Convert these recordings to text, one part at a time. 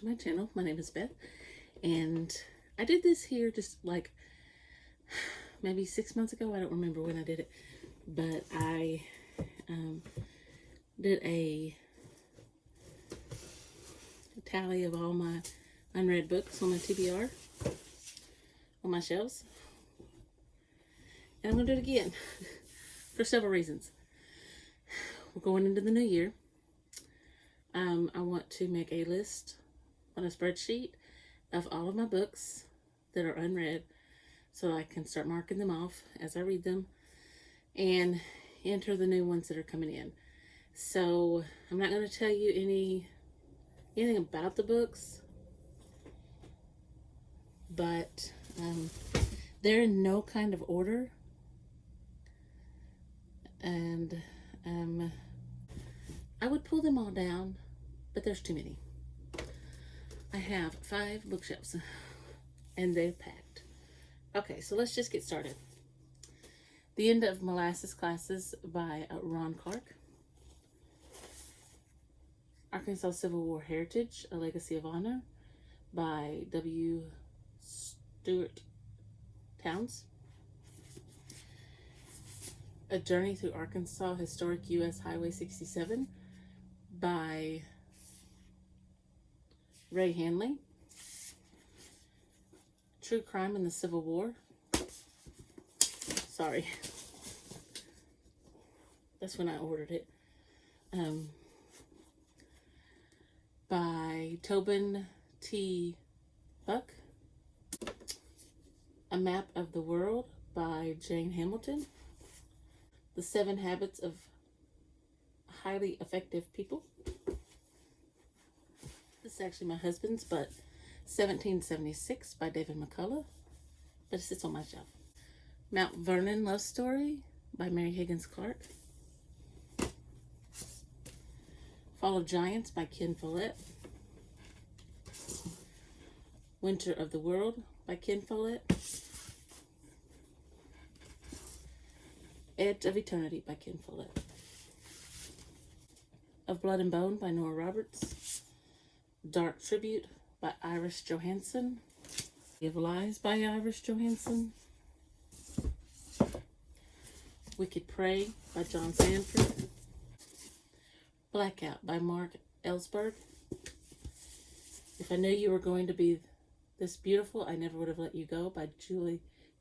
to my channel. My name is Beth, and I did this here just like maybe 6 months ago. I don't remember when I did it, but I did a tally of all my unread books on my TBR on my shelves, and I'm going to do it again for several reasons. We're going into the new year. I want to make a list on a spreadsheet of all of my books that are unread so I can start marking them off as I read them and enter the new ones that are coming in. So I'm not going to tell you anything about the books, but they're in no kind of order, and I would pull them all down, but there's too many. I have 5 bookshelves and they're packed. Okay, so let's just get started. The End of Molasses Classes by Ron Clark. Arkansas Civil War Heritage, A Legacy of Honor by W. Stewart Towns. A Journey Through Arkansas Historic U.S. Highway 67 by Ray Hanley. True Crime in the Civil War. Sorry. That's when I ordered it. By Tobin T. Buck. A Map of the World by Jane Hamilton. The 7 Habits of Highly Effective People. This is actually my husband's, but 1776 by David McCullough, but it sits on my shelf. Mount Vernon Love Story by Mary Higgins Clark. Fall of Giants by Ken Follett. Winter of the World by Ken Follett. Edge of Eternity by Ken Follett. Of Blood and Bone by Nora Roberts. Dark Tribute by Iris Johansson. Give Lies by Iris Johansson. Wicked Prey by John Sanford. Blackout by Mark Ellsberg. If I knew you were going to be this beautiful, I never would have let you go by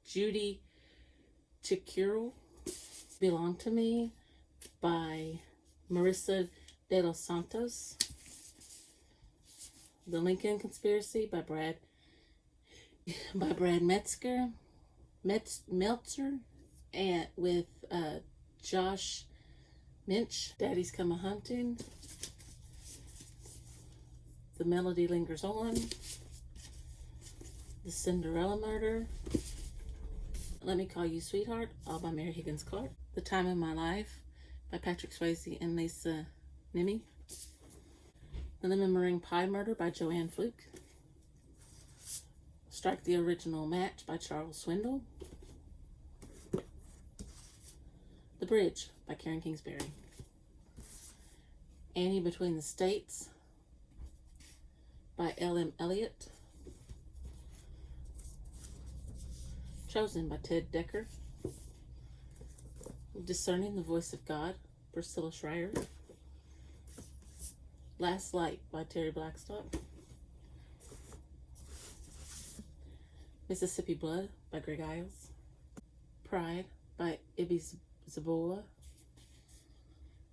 Judy Chicurl. Belong to Me by Marissa de los Santos. The Lincoln Conspiracy by Brad Meltzer, and with Josh Minch. Daddy's Come A-Hunting. The Melody Lingers On. The Cinderella Murder. Let Me Call You Sweetheart, all by Mary Higgins Clark. The Time of My Life by Patrick Swayze and Lisa Niemi. The Lemon Meringue Pie Murder by Joanne Fluke. Strike the Original Match by Charles Swindle. The Bridge by Karen Kingsbury. Annie Between the States by L.M. Eliot. Chosen by Ted Decker. Discerning the Voice of God, Priscilla Schreier. Last Light by Terry Blackstock. Mississippi Blood by Greg Iles. Pride by Ibby Zaboa.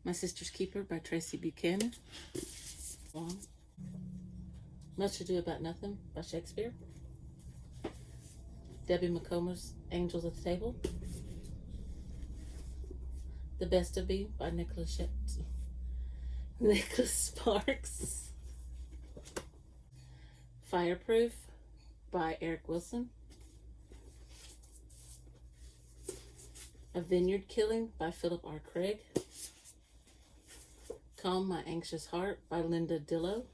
My Sister's Keeper by Tracy Buchanan. Much Ado About Nothing by Shakespeare. Debbie McComer's Angels at the Table. The Best of Me by Nicholas Sparks. Fireproof by Eric Wilson. A Vineyard Killing by Philip R. Craig. Calm My Anxious Heart by Linda Dillow.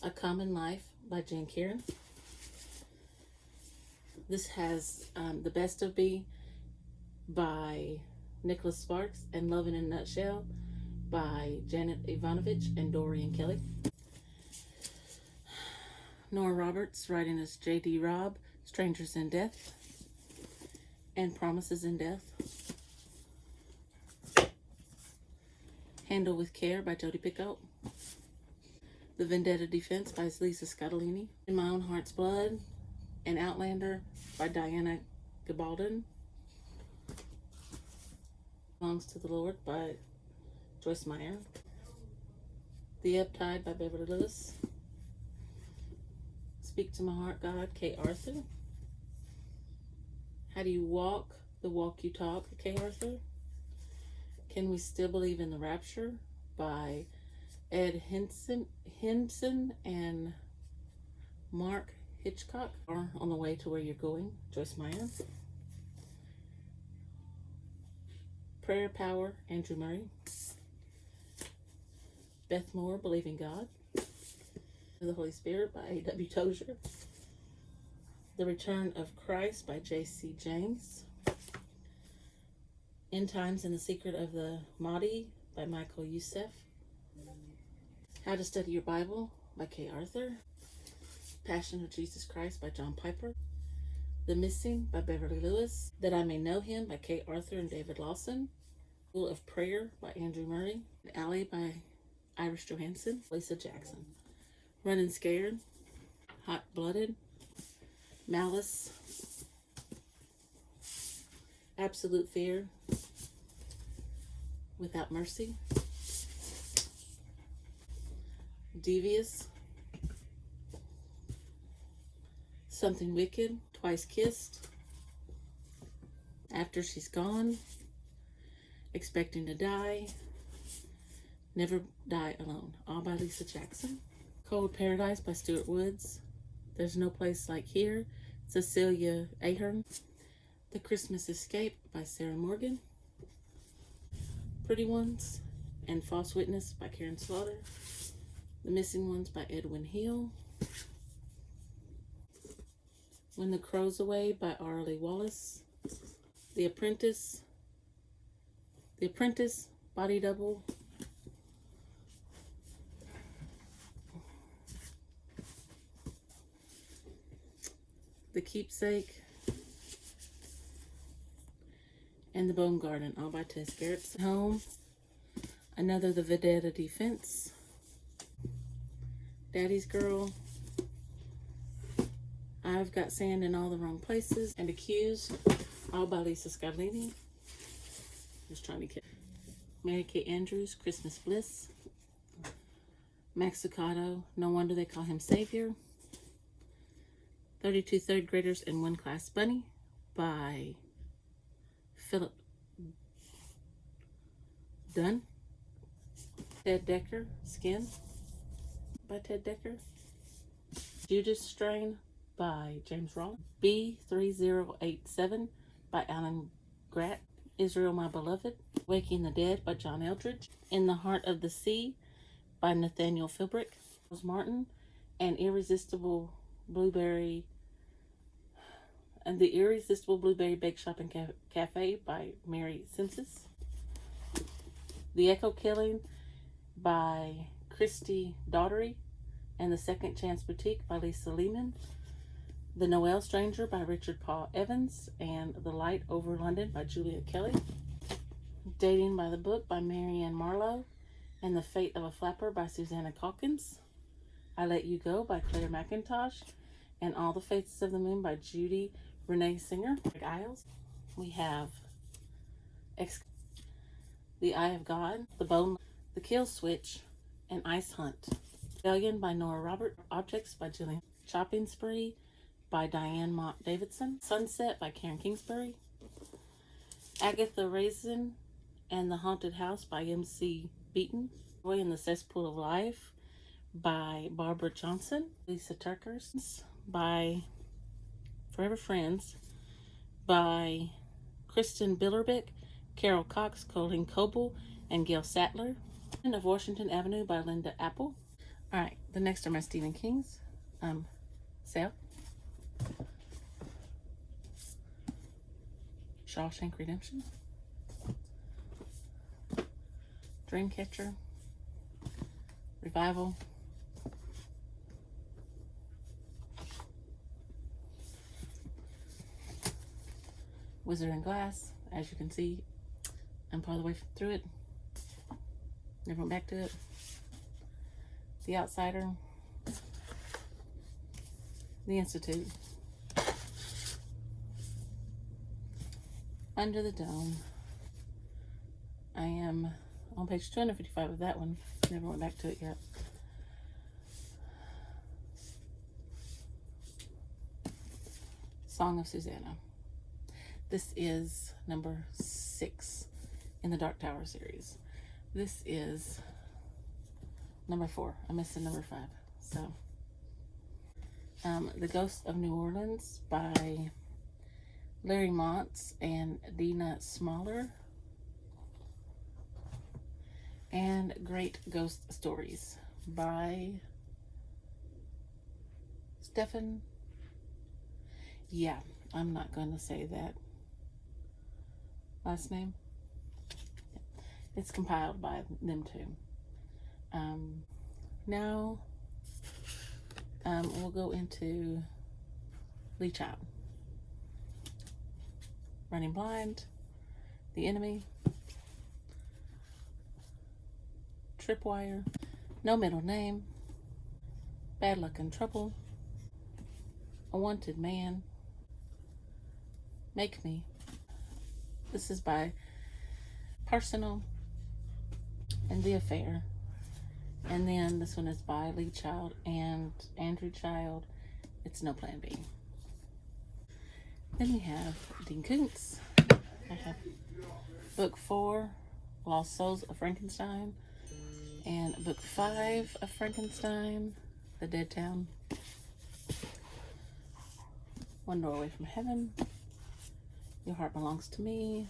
A Common Life by Jane Kieran. This has The Best of Me by Nicholas Sparks and Love in a Nutshell by Janet Ivanovich and Dorian Kelly. Nora Roberts writing as J.D. Robb, Strangers in Death and Promises in Death. Handle with Care by Jodi Picoult. The Vendetta Defense by Lisa Scottolini. In My Own Heart's Blood and Outlander by Diana Gabaldon. Belongs to the Lord by Joyce Meyer. The Ebb Tide by Beverly Lewis. Speak to My Heart, God, Kay Arthur. How Do You Walk the Walk You Talk, Kay Arthur. Can We Still Believe in the Rapture by Ed Henson and Mark Hitchcock. Or On the Way to Where You're Going, Joyce Meyer. Prayer Power, Andrew Murray. Beth Moore, Believing God. The Holy Spirit by A.W. Tozier. The Return of Christ by J.C. James. End Times and the Secret of the Mahdi by Michael Youssef. How to Study Your Bible by Kay Arthur. Passion of Jesus Christ by John Piper. The Missing by Beverly Lewis. That I May Know Him by Kay Arthur and David Lawson. School of Prayer by Andrew Murray. Alley by Iris Johansson. Lisa Jackson. Running Scared. Hot Blooded. Malice. Absolute Fear. Without Mercy. Devious. Something Wicked. Twice Kissed. After She's Gone. Expecting to Die. Never Die Alone. All by Lisa Jackson. Cold Paradise by Stuart Woods. There's No Place Like Here, Cecilia Ahern. The Christmas Escape by Sarah Morgan. Pretty Ones and False Witness by Karen Slaughter. The Missing Ones by Edwin Hill. When the Crow's Away by Arlie Wallace. The Apprentice, Body Double. The Keepsake, and The Bone Garden, all by Tess Gerritsen. Home, another The Vendetta Defense, Daddy's Girl, I've Got Sand in All the Wrong Places, and Accused, all by Lisa Scottolini. Just trying to get Mary Kay Andrews, Christmas Bliss, Max Lucado, No Wonder They Call Him Savior. 32 Third Graders and One Class Bunny by Philip Dunn. Ted Decker, Skin by Ted Decker. Judas Strain by James Rollins. B3087 by Alan Gratt. Israel My Beloved. Waking the Dead by John Eldridge. In the Heart of the Sea by Nathaniel Philbrick. Rose Martin. And The Irresistible Blueberry Bake Shop and Cafe by Mary Simpsons. The Echo Killing by Christy Daughtery and The Second Chance Boutique by Lisa Lehman. The Noel Stranger by Richard Paul Evans and The Light Over London by Julia Kelly. Dating by the Book by Marianne Marlowe and The Fate of a Flapper by Susanna Calkins. I Let You Go by Claire McIntosh and All the Faces of the Moon by Judy Renee Singer. Isles. We have The Eye of God, The Bone, The Kill Switch, and Ice Hunt. Rebellion by Nora Robert. Objects by Jillian. Shopping Spree by Diane Mott Davidson. Sunset by Karen Kingsbury. Agatha Raisin and the Haunted House by M.C. Beaton. Joy in the Cesspool of Life by Barbara Johnson. Lisa Turkers by Forever Friends by Kristen Billerbeck, Carol Cox, Colleen Coble, and Gail Sattler. Of Washington Avenue by Linda Apple. Alright, the next are my Stephen King's. Sale. Shawshank Redemption. Dreamcatcher, Revival, Wizard and Glass. As you can see, I'm part of the way through it. Never went back to it. The Outsider, The Institute, Under the Dome. I am on page 255 of that one. Never went back to it yet. Song of Susanna. This is number 6 in the Dark Tower series. This is number 4. I'm missing number 5. So, The Ghost of New Orleans by Larry Montz and Dina Smaller. And Great Ghost Stories by Stephen. Yeah, I'm not going to say that last name. It's compiled by them too. Now we'll go into Lee Child. Running Blind, The Enemy, Tripwire, No Middle Name, Bad Luck and Trouble, A Wanted Man, Make Me. This is by Personal and The Affair. And then this one is by Lee Child and Andrew Child. It's No Plan B. Then we have Dean Koontz. I have book 4, Lost Souls of Frankenstein, and book 5 of Frankenstein, The Dead Town. One Door Away from Heaven, Your Heart Belongs to Me,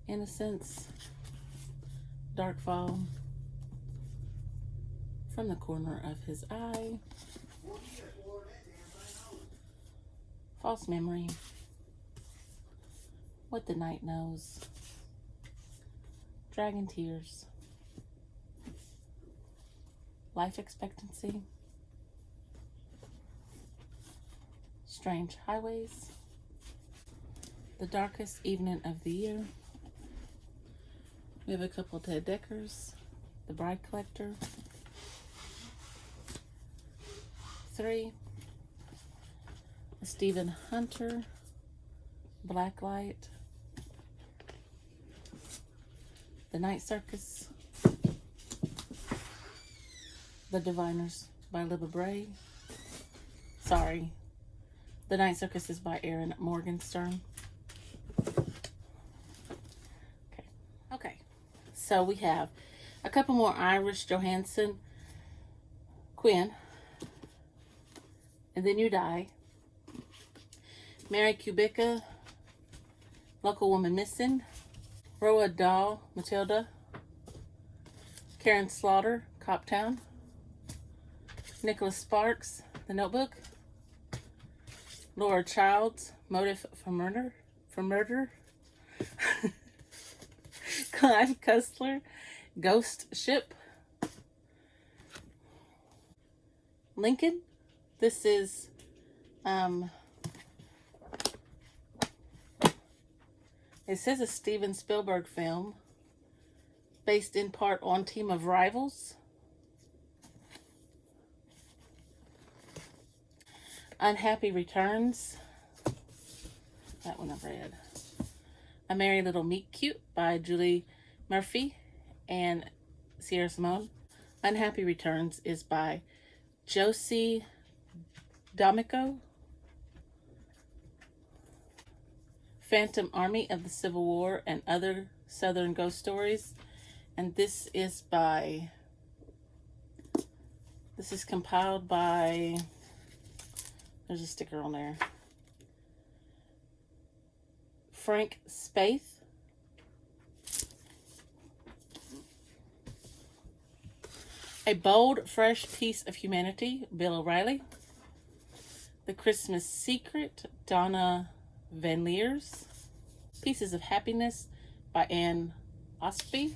Innocence, Darkfall, From the Corner of His Eye, False Memory, What the Night Knows, Dragon Tears, Life Expectancy, Strange Highways, The Darkest Evening of the Year. We have a couple of Ted Deckers, The Bride Collector, 3, a Stephen Hunter, Blacklight, The Night Circus, The Diviners by Libba Bray. Sorry, The Night Circus is by Aaron Morgenstern. Okay. So we have a couple more Iris Johansson, Quinn, and Then You Die, Mary Kubica, Local Woman Missing, Roald Dahl, Matilda, Karen Slaughter, Coptown, Nicholas Sparks, The Notebook, Laura Childs, Motive for Murder, Clive Cussler, Ghost Ship, Lincoln. This is it says a Steven Spielberg film based in part on Team of Rivals. Unhappy Returns. That one I've read. A Merry Little Meet Cute by Julie Murphy and Sierra Simone. Unhappy Returns is by Josie D'Amico. Phantom Army of the Civil War and Other Southern Ghost Stories. And this is compiled by, there's a sticker on there, Frank Spaeth. A Bold, Fresh Piece of Humanity, Bill O'Reilly. The Christmas Secret, Donna Van Leers. Pieces of Happiness by Anne Osby.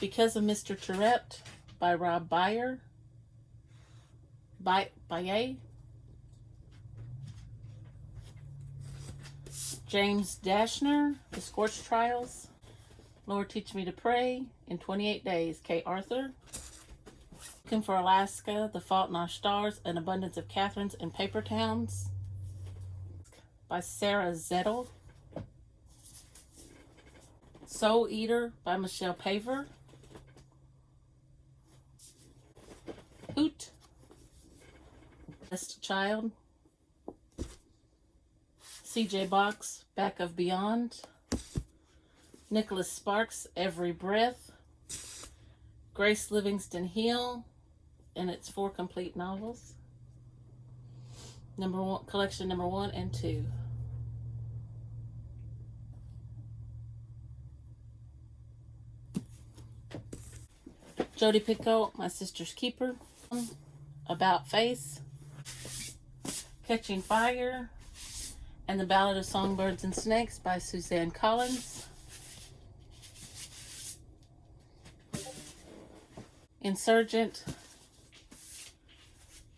Because of Mr. Tourette by Rob Bayer. Baye. James Dashner, The Scorched Trials. Lord Teach Me to Pray, In 28 Days, Kay Arthur. Looking for Alaska, The Fault in Our Stars, An Abundance of Catherines and Paper Towns by Sarah Zettel. Soul Eater by Michelle Paver. Hoot, Best Child. CJ Box, Back of Beyond. Nicholas Sparks, Every Breath. Grace Livingston Hill, and its 4 complete novels. Collection number 1 and 2. Jodi Picoult, My Sister's Keeper. About Face. Catching Fire. And The Ballad of Songbirds and Snakes by Suzanne Collins. Insurgent,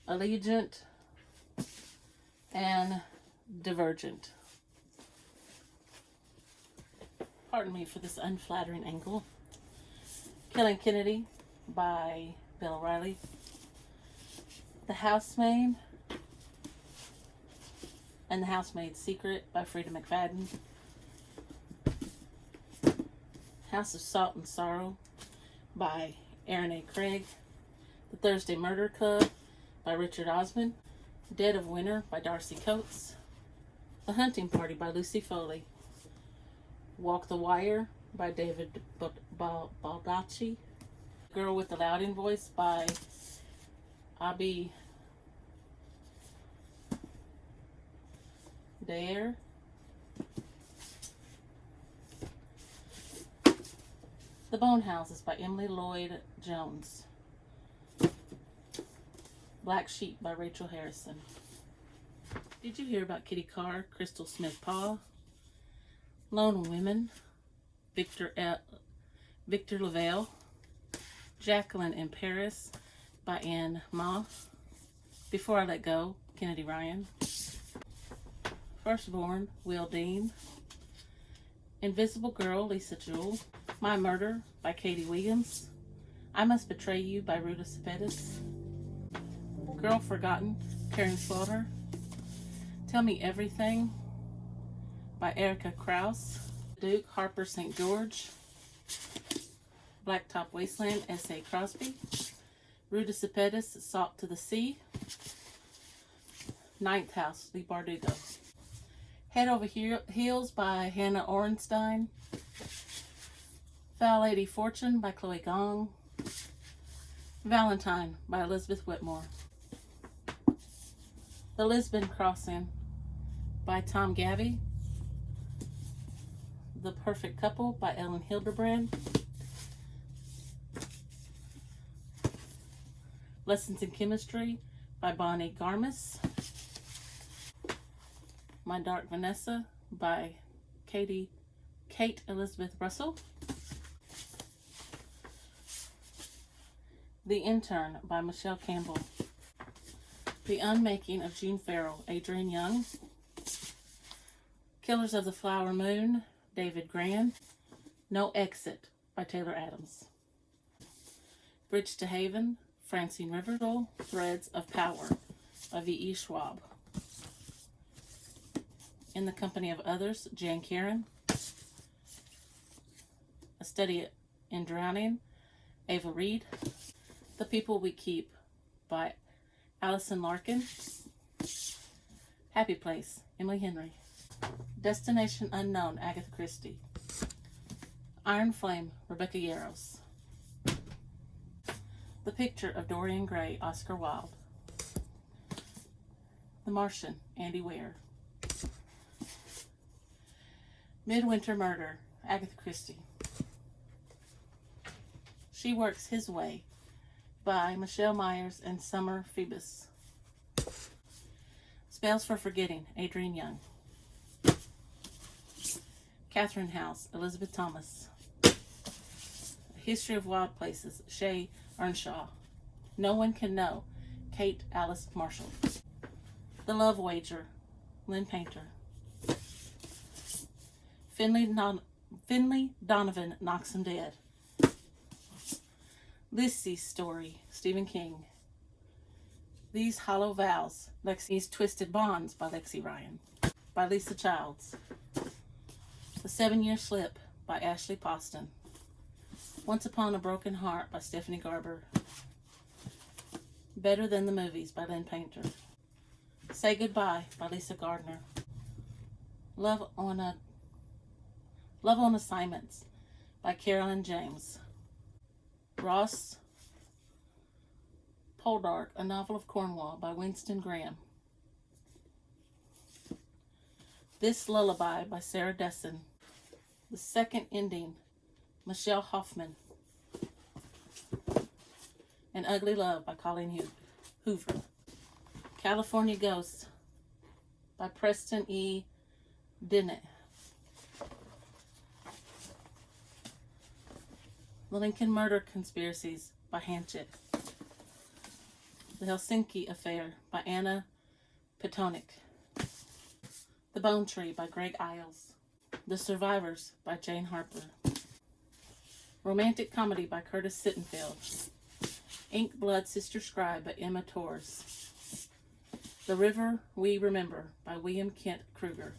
Allegiant, and Divergent. Pardon me for this unflattering angle. Killing Kennedy by Bill Riley. The Housemaid and The Housemaid's Secret by Frida McFadden. House of Salt and Sorrow by Aaron A. Craig. The Thursday Murder Club by Richard Osman. Dead of Winter by Darcy Coates. The Hunting Party by Lucy Foley. Walk the Wire by David Baldacci. Girl with the Loud Voice by Abi Dare. The Bone Houses by Emily Lloyd Jones. Black Sheep by Rachel Harrison. Did you hear about Kitty Carr, Crystal Smith Paul? Lone Women, Victor Lavelle. Jacqueline in Paris by Anne Ma. Before I Let Go, Kennedy Ryan. Firstborn, Will Dean. Invisible Girl, Lisa Jewell. My Murder by Katie Williams. I Must Betray You by Ruta Sepetys. Girl Forgotten, Karen Slaughter. Tell Me Everything by Erica Krause. Duke, Harper St. George. Blacktop Wasteland, S.A. Crosby. Ruta Sepetys, Salt to the Sea. Ninth House, Lee Bardugo. Head Over Heels by Hannah Orenstein. Foul Lady Fortune by Chloe Gong. Valentine by Elizabeth Whitmore. The Lisbon Crossing by Tom Gabby. The Perfect Couple by Ellen Hildebrand. Lessons in Chemistry by Bonnie Garmis. My Dark Vanessa by Kate Elizabeth Russell. The Intern by Michelle Campbell. The Unmaking of Jean Farrell, Adrienne Young. Killers of the Flower Moon, David Gran. No Exit by Taylor Adams. Bridge to Haven, Francine Riverdale. Threads of Power by V.E. Schwab. In the Company of Others, Jan Karen. A Study in Drowning, Ava Reed. The People We Keep by Allison Larkin. Happy Place, Emily Henry. Destination Unknown, Agatha Christie. Iron Flame, Rebecca Yarros. The Picture of Dorian Gray, Oscar Wilde. The Martian, Andy Weir. Midwinter Murder, Agatha Christie. She Works His Way by Michelle Myers and Summer Phoebus. Spells for Forgetting, Adrienne Young. Catherine House, Elizabeth Thomas. History of Wild Places, Shay Earnshaw. No One Can Know, Kate Alice Marshall. The Love Wager, Lynn Painter. Finley Donovan Knocks 'Em Dead. Lissy's Story, Stephen King. These Hollow Vows, Lexi's Twisted Bonds by Lexi Ryan, by Lisa Childs. The 7-Year Slip by Ashley Poston. Once Upon a Broken Heart by Stephanie Garber. Better Than the Movies by Lynn Painter. Say Goodbye by Lisa Gardner. Love on Assignments by Carolyn James. Ross Poldark, A Novel of Cornwall by Winston Graham. This Lullaby by Sarah Desson. The Second Ending, Michelle Hoffman. An Ugly Love by Colleen Hoover. California Ghost by Preston E. Dennett. The Lincoln Murder Conspiracies by Hanchett. The Helsinki Affair by Anna Petonic. The Bone Tree by Greg Iles. The Survivors by Jane Harper. Romantic Comedy by Curtis Sittenfeld. Ink Blood Sister Scribe by Emma Torres. The River We Remember by William Kent Kruger.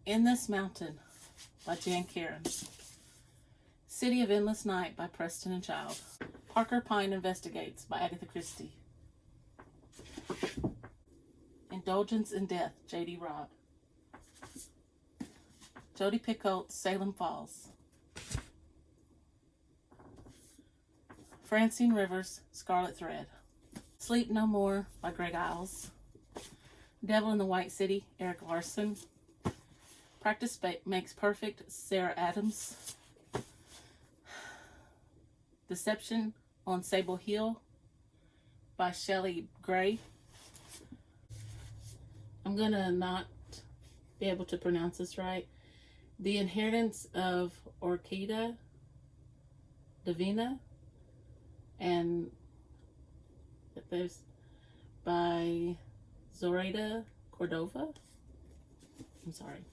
In This Mountain by Jan Karen. City of Endless Night by Preston and Child. Parker Pine Investigates by Agatha Christie. Indulgence in Death, J.D. Robb. Jodi Picoult, Salem Falls. Francine Rivers, Scarlet Thread. Sleep No More by Greg Iles. Devil in the White City, Eric Larson. Practice Makes Perfect, Sarah Adams. Deception on Sable Hill by Shelley Gray. I'm going to not be able to pronounce this right. The Inheritance of Orquídea Divina, and there's by Zoraida Cordova. I'm sorry.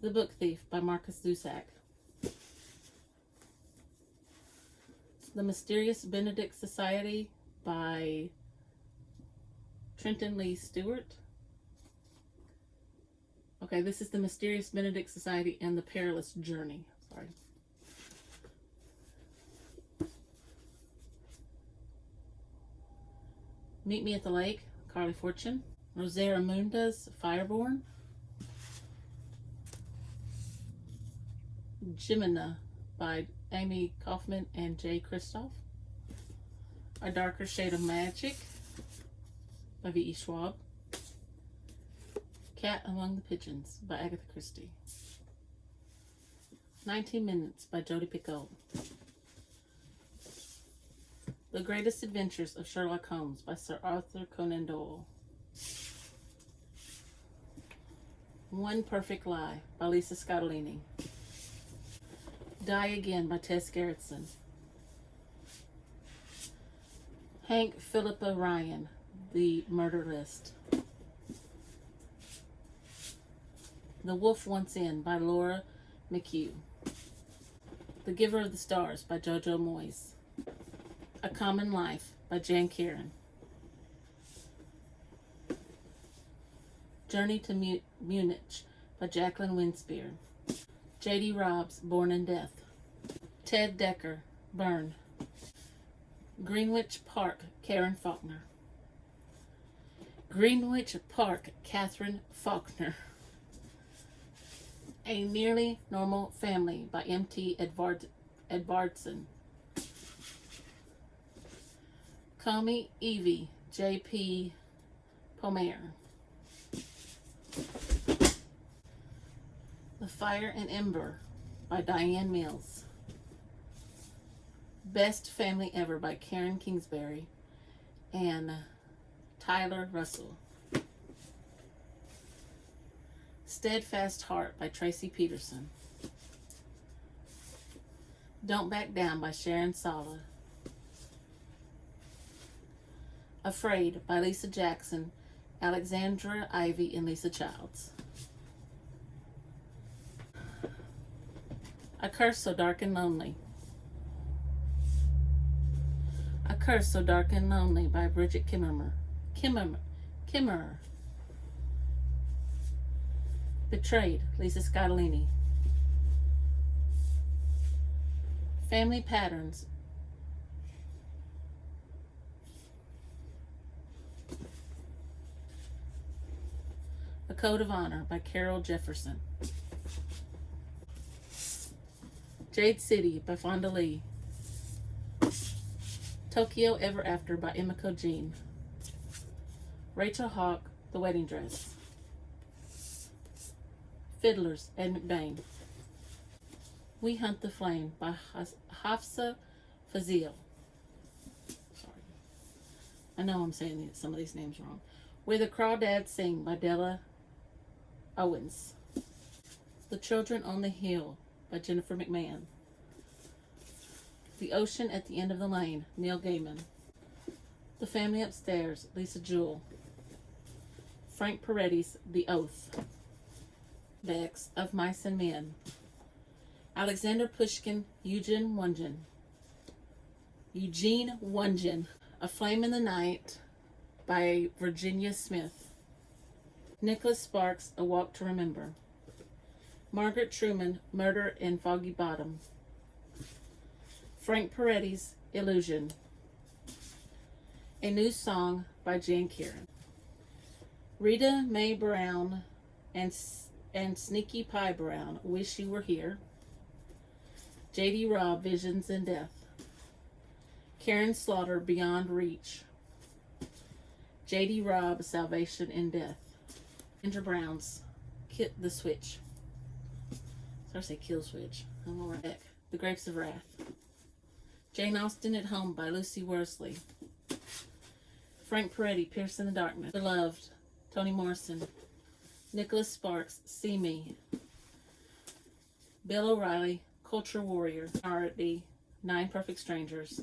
The Book Thief by Marcus Zusak. The Mysterious Benedict Society by Trenton Lee Stewart. Okay, this is The Mysterious Benedict Society and the Perilous Journey. Sorry. Meet Me at the Lake, Carly Fortune. Rosera Munda's Fireborn. Jimina by Amy Kaufman and Jay Kristoff. A Darker Shade of Magic by V.E. Schwab. Cat Among the Pigeons by Agatha Christie. 19 Minutes by Jodi Picoult. The Greatest Adventures of Sherlock Holmes by Sir Arthur Conan Doyle. One Perfect Lie by Lisa Scottolini. Die Again by Tess Gerritsen. Hank Philippa Ryan, The Murder List. The Wolf Wants In by Laura McHugh. The Giver of the Stars by Jojo Moyes. A Common Life by Jan Karen. Journey to Munich by Jacqueline Winspear. J.D. Robb's Born in Death. Ted Decker, Burn. Greenwich Park, Karen Faulkner. Greenwich Park, Catherine Faulkner. A Nearly Normal Family by M.T. Edvardson. Call Me Evie, J.P. Pomer. The Fire and Ember by Diane Mills. Best Family Ever by Karen Kingsbury and Tyler Russell. Steadfast Heart by Tracy Peterson. Don't Back Down by Sharon Sala. Afraid by Lisa Jackson, Alexandra Ivy, and Lisa Childs. A Curse So Dark and Lonely. A Curse So Dark and Lonely by Bridget Kimmerer. Betrayed, Lisa Scottolini. Family Patterns. A Code of Honor by Carol Jefferson. Jade City by Fonda Lee. Tokyo Ever After by Emiko Jean. Rachel Hawk, The Wedding Dress. Fiddlers, Ed McBain. We Hunt the Flame by Hafsa Fazil. Sorry. I know I'm saying some of these names wrong. Where the Crawdads Sing by Della Owens. The Children on the Hill by Jennifer McMahon. The Ocean at the End of the Lane, Neil Gaiman. The Family Upstairs, Lisa Jewell. Frank Peretti's The Oath. Bex of Mice and Men. Alexander Pushkin, Eugene Wungen. A Flame in the Night by Virginia Smith. Nicholas Sparks, A Walk to Remember. Margaret Truman, Murder in Foggy Bottom. Frank Peretti's Illusion. A New Song by Jan Kieran. Rita Mae Brown and Sneaky Pie Brown, Wish You Were Here. J.D. Robb, Visions and Death. Karen Slaughter, Beyond Reach. J.D. Robb, Salvation in Death. Andrew Brown's The Switch. Sorry, I say Kill Switch. I'm all right. The Grapes of Wrath. Jane Austen at Home by Lucy Worsley. Frank Peretti, Pierce in the Darkness. Beloved, Toni Morrison. Nicholas Sparks, See Me. Bill O'Reilly, Culture Warrior. R.D. 9 Perfect Strangers.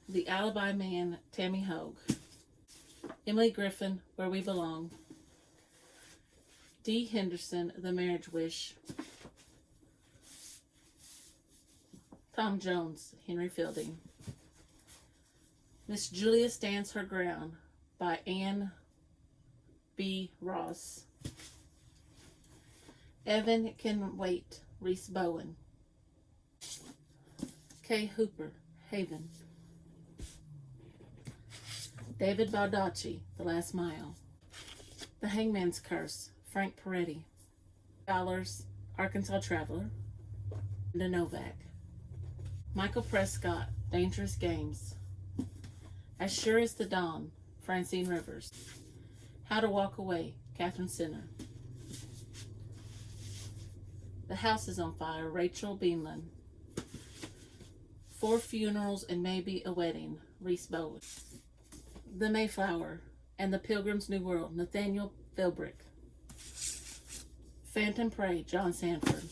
The Alibi Man, Tammy Hogue. Emily Griffin, Where We Belong. Dee Henderson, The Marriage Wish. Tom Jones, Henry Fielding. Miss Julia Stands Her Ground by Anne B. Ross. Evan Can Wait, Reese Bowen. Kay Hooper, Haven. David Baldacci, The Last Mile. The Hangman's Curse, Frank Peretti. Dollars, Arkansas Traveler. Linda Novak. Michael Prescott, Dangerous Games. As Sure as the Dawn, Francine Rivers. How to Walk Away, Catherine Sinner. The House is on Fire, Rachel Beanland. 4 Funerals and Maybe a Wedding, Reese Bowen. The Mayflower and the Pilgrim's New World, Nathaniel Philbrick. Phantom Prey, John Sanford.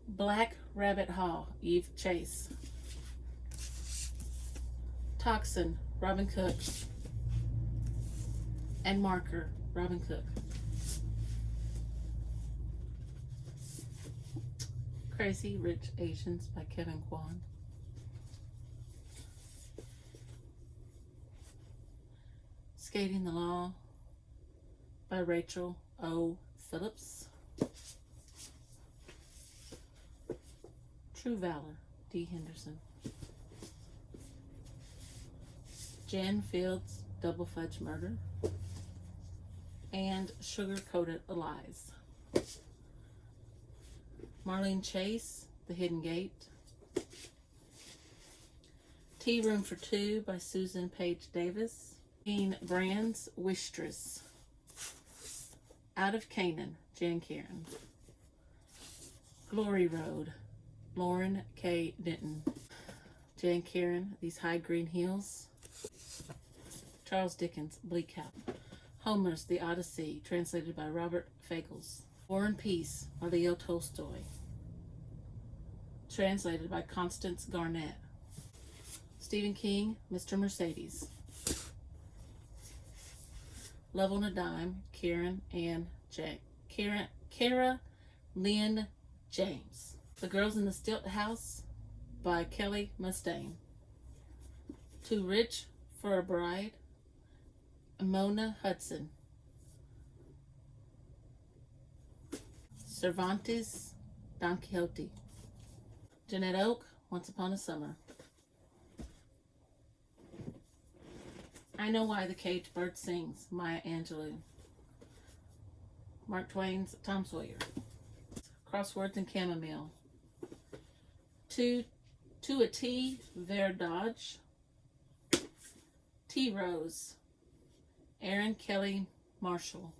Black Rabbit Hall, Eve Chase. Toxin, Robin Cook. And Marker, Robin Cook. Crazy Rich Asians by Kevin Kwan. Skating the Law by Rachel O. Phillips. True Valor, Dee Henderson. Jan Fields, Double Fudge Murder. And Sugar Coated Lies. Marlene Chase, The Hidden Gate. Tea Room for Two by Susan Page Davis. Jean Brand's Wistress. Out of Canaan, Jan Kieran. Glory Road, Lauren K. Denton. Jan Kieran, These High Green Heels. Charles Dickens, Bleak House. Homer's The Odyssey, translated by Robert Fagles. War and Peace by Leo Tolstoy, translated by Constance Garnett. Stephen King, Mr. Mercedes. Love on a Dime, Kara Lynn James. The Girls in the Stilt House by Kelly Mustang. Too Rich for a Bride, Mona Hudson. Cervantes, Don Quixote. Jeanette Oak, Once Upon a Summer. I Know Why the Caged Bird Sings, Maya Angelou. Mark Twain's Tom Sawyer. Crosswords and Chamomile. To a T, Ver Dodge. Tea Rose, Aaron Kelly Marshall.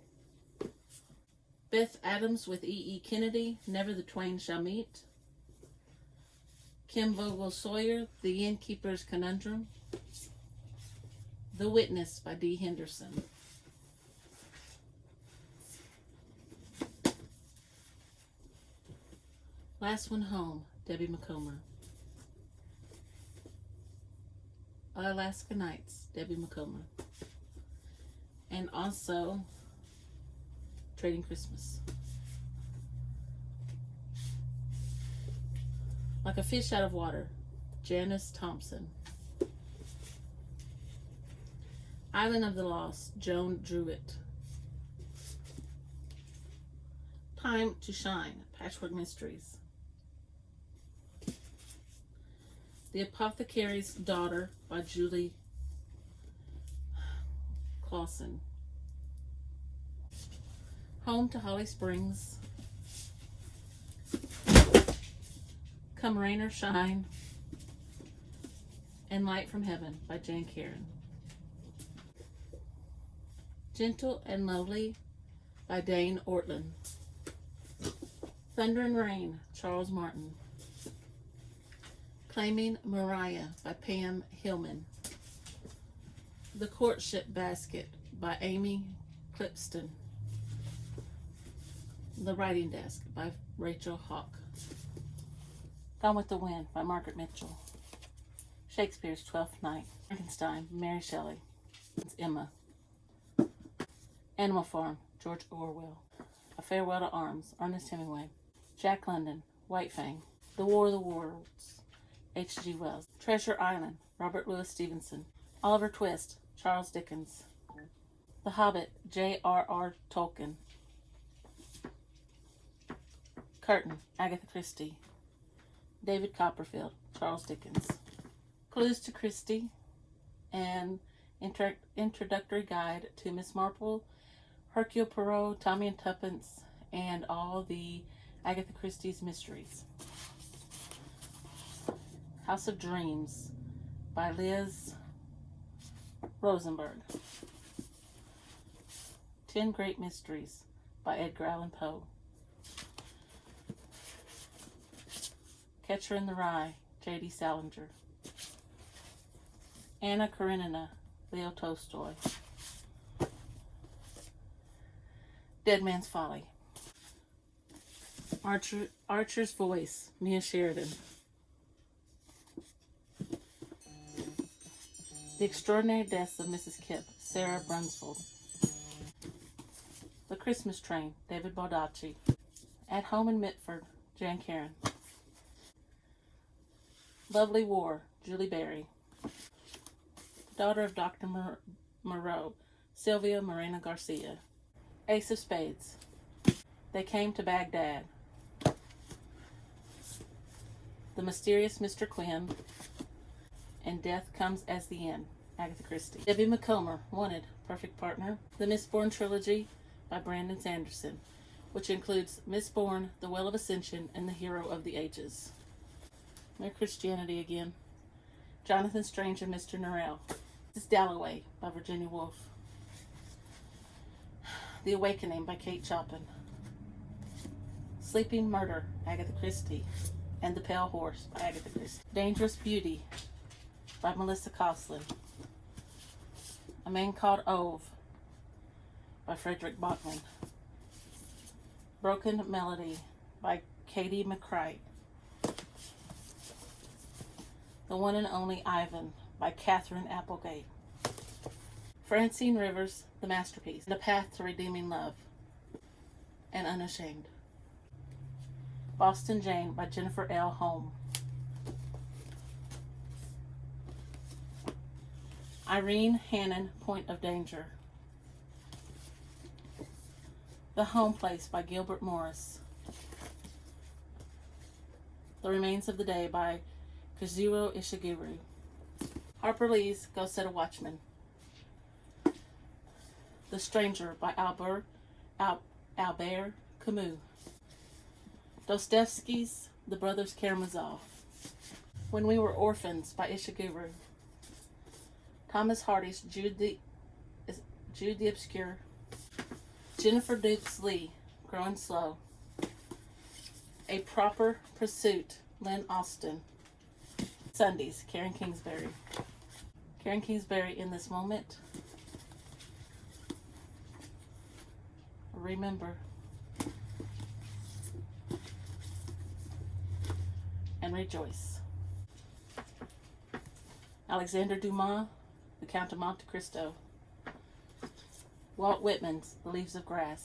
Beth Adams with E. Kennedy, Never the Twain Shall Meet. Kim Vogel Sawyer, The Innkeeper's Conundrum. The Witness by D. Henderson. Last One Home, Debbie McComber. Alaska Nights, Debbie McComber. And also Trading Christmas. Like a Fish Out of Water, Janice Thompson. Island of the Lost, Joan Druitt. Time to Shine, Patchwork Mysteries. The Apothecary's Daughter by Julie Clausen. Home to Holly Springs. Come Rain or Shine. And Light from Heaven by Jane Karen. Gentle and Lovely by Dane Ortland. Thunder and Rain, Charles Martin. Claiming Mariah by Pam Hillman. The Courtship Basket by Amy Clipston. The Writing Desk by Rachel Hawke. Gone with the Wind by Margaret Mitchell. Shakespeare's Twelfth Night. Frankenstein, Mary Shelley. It's Emma. Animal Farm, George Orwell. A Farewell to Arms, Ernest Hemingway. Jack London, White Fang. The War of the Worlds, H.G. Wells. Treasure Island, Robert Louis Stevenson. Oliver Twist, Charles Dickens. The Hobbit, J.R.R. Tolkien. Curtain, Agatha Christie. David Copperfield, Charles Dickens. Clues to Christie, and introductory guide to Miss Marple, Hercule Poirot, Tommy and Tuppence, and all the Agatha Christie's mysteries. House of Dreams by Liz Rosenberg. 10 Great Mysteries by Edgar Allan Poe. Catcher in the Rye, J.D. Salinger. Anna Karenina, Leo Tolstoy. Dead Man's Folly. Archer's Voice, Mia Sheridan. The Extraordinary Deaths of Mrs. Kipp, Sarah Brunsfeld. The Christmas Train, David Baldacci. At Home in Mitford, Jan Karen. Lovely War, Julie Berry. Daughter of Dr. Moreau, Sylvia Morena Garcia. Ace of Spades. They Came to Baghdad. The Mysterious Mr. Quinn. And Death Comes as the End, Agatha Christie. Debbie McComber, Wanted, Perfect Partner. The Mistborn Trilogy by Brandon Sanderson, which includes Mistborn, The Well of Ascension, and The Hero of the Ages. Mere Christianity again. Jonathan Strange and Mr. Norrell. This is Dalloway by Virginia Woolf. The Awakening by Kate Chopin. Sleeping Murder, Agatha Christie. And The Pale Horse by Agatha Christie. Dangerous Beauty by Melissa Coslin. A Man Called Ove by Frederick Bachman. Broken Melody by Katie McCrite. The One and Only Ivan by Catherine Applegate. Francine Rivers, The Masterpiece, The Path to Redeeming Love, and Unashamed. Boston Jane by Jennifer L. Holm. Irene Hannon, Point of Danger. The Home Place by Gilbert Morris. The Remains of the Day by Kazuo Ishiguro. Harper Lee's Go Set a Watchman. The Stranger by Albert Camus. Dostoevsky's The Brothers Karamazov. When We Were Orphans by Ishiguro. Thomas Hardy's Jude the Obscure. Jennifer Dukes Lee, Growing Slow. A Proper Pursuit, Lynn Austin. Sundays, Karen Kingsbury. Karen Kingsbury, In This Moment. Remember. And Rejoice. Alexander Dumas, The Count of Monte Cristo. Walt Whitman's The Leaves of Grass.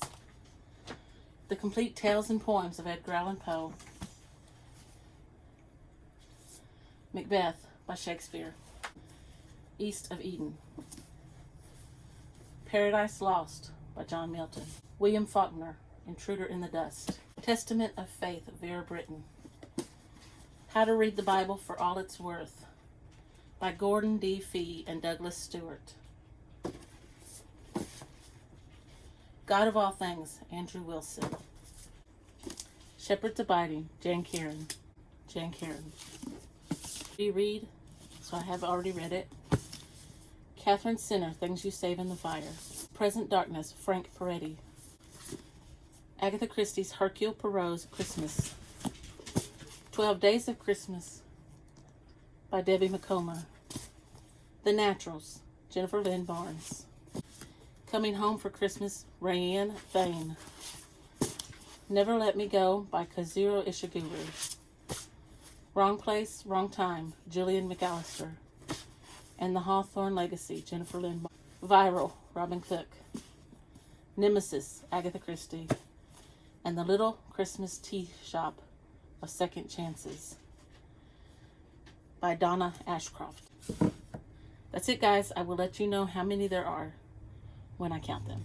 The Complete Tales and Poems of Edgar Allan Poe. Macbeth by Shakespeare. East of Eden. Paradise Lost by John Milton. William Faulkner, Intruder in the Dust. Testament of Faith, Vera Brittain. How to Read the Bible for All It's Worth by Gordon D. Fee and Douglas Stewart. God of All Things, Andrew Wilson. Shepherd's Abiding, Jane Karen. Jane Karen. Reread, so I have already read it. Catherine Sinner, Things You Save in the Fire. Present Darkness, Frank Peretti. Agatha Christie's Hercule Poirot's Christmas. 12 Days of Christmas by Debbie McComber. The Naturals, Jennifer Lynn Barnes. Coming Home for Christmas, Rayanne Thane. Never Let Me Go by Kazuo Ishiguro. Wrong Place, Wrong Time, Julian McAllister. And The Hawthorne Legacy, Jennifer Lynn Barnes. Viral, Robin Cook. Nemesis, Agatha Christie. And The Little Christmas Tea Shop of Second Chances by Donna Ashcroft. That's it, guys. I will let you know how many there are when I count them.